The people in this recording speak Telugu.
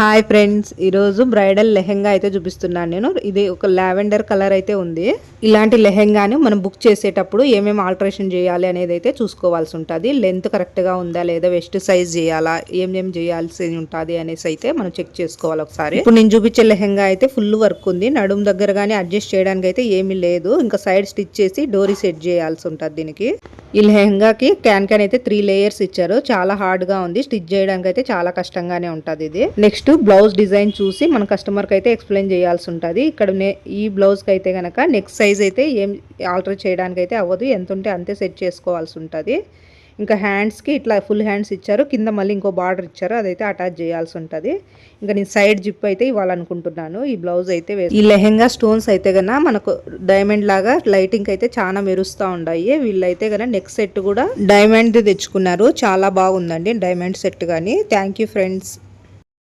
హాయ్ ఫ్రెండ్స్, ఈరోజు బ్రైడల్ లెహెంగా అయితే చూపిస్తున్నాను నేను. ఇది ఒక లావెండర్ కలర్ అయితే ఉంది. ఇలాంటి లెహెంగాను మనం బుక్ చేసేటప్పుడు ఏమేమి ఆల్టరేషన్ చేయాలి అనేది అయితే చూసుకోవాల్సి ఉంటుంది. లెంత్ కరెక్ట్గా ఉందా లేదా, వెస్ట్ సైజ్ చేయాలా, ఏం చేయాల్సి ఉంటుంది అనేసి అయితే మనం చెక్ చేసుకోవాలి ఒకసారి. ఇప్పుడు నేను చూపించే లెహెంగా అయితే ఫుల్ వర్క్ ఉంది. నడుము దగ్గర కానీ అడ్జస్ట్ చేయడానికి అయితే ఏమీ లేదు. ఇంకా సైడ్ స్టిచ్ చేసి డోరీ సెట్ చేయాల్సి ఉంటుంది దీనికి. ఈ లెహెంగాకి క్యాన్ అయితే 3 లేయర్స్ ఇచ్చారు. చాలా హార్డ్ గా ఉంది. స్టిచ్ చేయడానికి అయితే చాలా కష్టంగానే ఉంటుంది ఇది. నెక్స్ట్ బ్లౌజ్ డిజైన్ చూసి మన కస్టమర్ కి అయితే ఎక్స్ప్లెయిన్ చేయాల్సి ఉంటుంది. ఇక్కడ ఈ బ్లౌజ్ కి అయితే గనక నెక్ సైజ్ అయితే ఏం ఆల్టర్ చేయడానికి అయితే అవ్వదు. ఎంత ఉంటే అంతే సెట్ చేసుకోవాల్సి ఉంటుంది. ఇంకా హ్యాండ్స్కి ఇట్లా ఫుల్ హ్యాండ్స్ ఇచ్చారు. కింద మళ్ళీ ఇంకో బార్డర్ ఇచ్చారు, అదైతే అటాచ్ చేయాల్సి ఉంటుంది. ఇంకా నేను సైడ్ జిప్ అయితే ఇవ్వాలనుకుంటున్నాను. ఈ బ్లౌజ్ అయితే ఈ లెహెంగా స్టోన్స్ అయితే గన మనకు డైమండ్ లాగా లైటింగ్ అయితే చాలా మెరుస్తూ ఉన్నాయి. వీళ్ళైతే గన నెక్ సెట్ కూడా డైమండ్ తెచ్చుకున్నారు. చాలా బాగుందండి డైమండ్ సెట్ కానీ. Thank you friends.